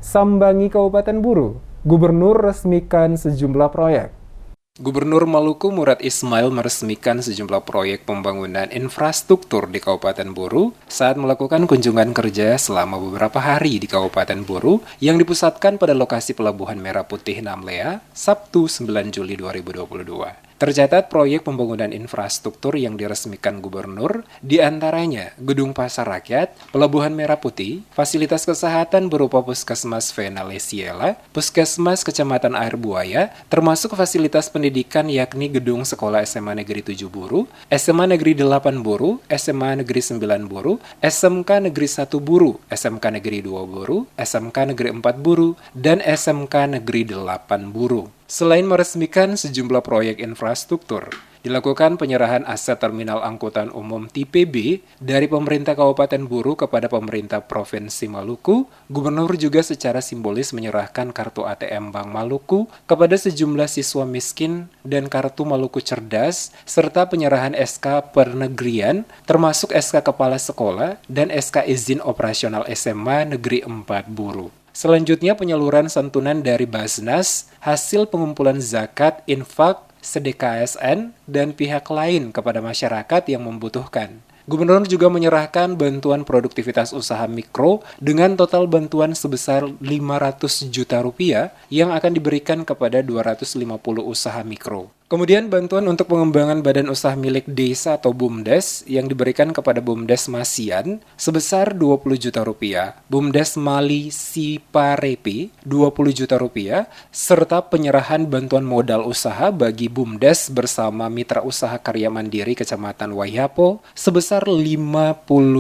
Sambangi Kabupaten Buru, Gubernur resmikan sejumlah proyek. Gubernur Maluku Murad Ismail meresmikan sejumlah proyek pembangunan infrastruktur di Kabupaten Buru saat melakukan kunjungan kerja selama beberapa hari di Kabupaten Buru yang dipusatkan pada lokasi Pelabuhan Merah Putih Namlea, Sabtu 9 Juli 2022. Tercatat proyek pembangunan infrastruktur yang diresmikan Gubernur diantaranya Gedung Pasar Rakyat, Pelabuhan Merah Putih, fasilitas kesehatan berupa Puskesmas Vena Lesiela, Puskesmas Kecamatan Air Buaya, termasuk fasilitas pendidikan yakni Gedung Sekolah SMA Negeri 7 Buru, SMA Negeri 8 Buru, SMA Negeri 9 Buru, SMK Negeri 1 Buru, SMK Negeri 2 Buru, SMK Negeri 4 Buru, dan SMK Negeri 8 Buru. Selain meresmikan sejumlah proyek infrastruktur, dilakukan penyerahan aset terminal angkutan umum tipe B dari pemerintah Kabupaten Buru kepada pemerintah Provinsi Maluku. Gubernur juga secara simbolis menyerahkan kartu ATM Bank Maluku kepada sejumlah siswa miskin dan kartu Maluku Cerdas, serta penyerahan SK Pernegrian, termasuk SK Kepala Sekolah dan SK Izin Operasional SMA Negeri 4 Buru. Selanjutnya penyaluran santunan dari Basnas, hasil pengumpulan zakat, infak, sedekah ASN, dan pihak lain kepada masyarakat yang membutuhkan. Gubernur juga menyerahkan bantuan produktivitas usaha mikro dengan total bantuan sebesar 500 juta rupiah yang akan diberikan kepada 250 usaha mikro. Kemudian bantuan untuk pengembangan badan usaha milik desa atau BUMDes yang diberikan kepada BUMDes Masian sebesar 20 juta rupiah, BUMDes Mali Siparepe 20 juta rupiah, serta penyerahan bantuan modal usaha bagi BUMDes bersama Mitra Usaha Karya Mandiri Kecamatan Waihapo sebesar 50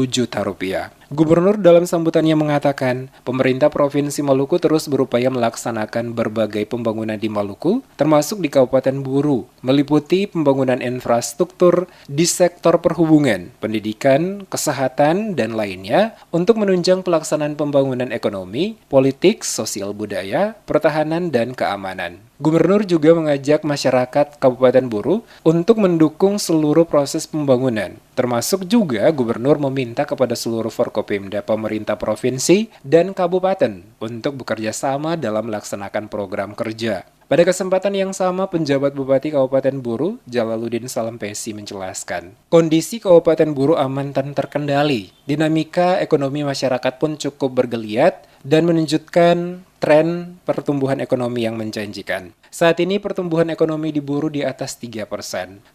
juta rupiah. Gubernur dalam sambutannya mengatakan, pemerintah Provinsi Maluku terus berupaya melaksanakan berbagai pembangunan di Maluku, termasuk di Kabupaten Buru, meliputi pembangunan infrastruktur di sektor perhubungan, pendidikan, kesehatan, dan lainnya untuk menunjang pelaksanaan pembangunan ekonomi, politik, sosial budaya, pertahanan, dan keamanan. Gubernur juga mengajak masyarakat Kabupaten Buru untuk mendukung seluruh proses pembangunan, termasuk juga Gubernur meminta kepada seluruh Forkopimda pemerintah provinsi dan kabupaten untuk bekerja sama dalam melaksanakan program kerja. Pada kesempatan yang sama, penjabat Bupati Kabupaten Buru, Jalaluddin Salampesi menjelaskan, kondisi Kabupaten Buru aman dan terkendali. Dinamika ekonomi masyarakat pun cukup bergeliat dan menunjukkan tren pertumbuhan ekonomi yang menjanjikan. Saat ini pertumbuhan ekonomi di Buru di atas 3%.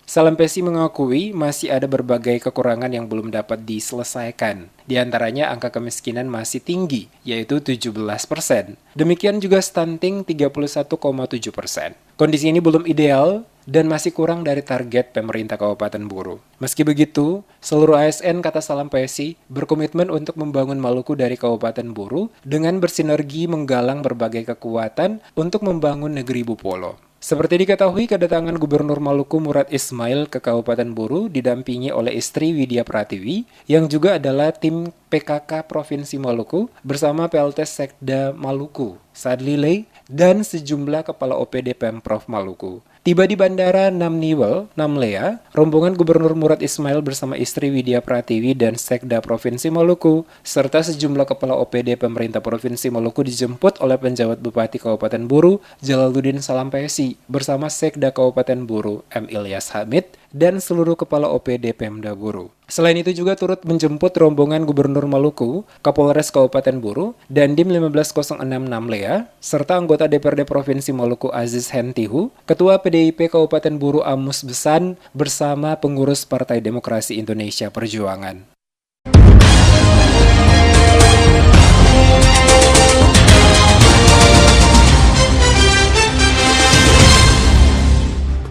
Salampesi mengakui masih ada berbagai kekurangan yang belum dapat diselesaikan. Di antaranya angka kemiskinan masih tinggi, yaitu 17%. Demikian juga stunting 31,7%. Kondisi ini belum ideal dan masih kurang dari target pemerintah Kabupaten Buru. Meski begitu, seluruh ASN, kata Salampesi, berkomitmen untuk membangun Maluku dari Kabupaten Buru dengan bersinergi menggalang berbagai kekuatan untuk membangun negeri Bupolo. Seperti diketahui, kedatangan Gubernur Maluku Murad Ismail ke Kabupaten Buru didampingi oleh istri Widya Pratiwi yang juga adalah tim PKK Provinsi Maluku bersama PLT Sekda Maluku, Sadlile, dan sejumlah kepala OPD Pemprov Maluku. Tiba di Bandara Namniwel, Namlea, rombongan Gubernur Murad Ismail bersama istri Widya Pratiwi dan Sekda Provinsi Maluku, serta sejumlah kepala OPD pemerintah Provinsi Maluku dijemput oleh penjabat Bupati Kabupaten Buru, Jalaluddin Salampesi, bersama Sekda Kabupaten Buru, M. Ilyas Hamid, dan seluruh kepala OPD Pemda Buru. Selain itu juga turut menjemput rombongan Gubernur Maluku, Kapolres Kabupaten Buru, Dandim 1506 Namlea, serta anggota DPRD Provinsi Maluku Aziz Hentihu, Ketua PDIP Kabupaten Buru Amus Besan, bersama pengurus Partai Demokrasi Indonesia Perjuangan.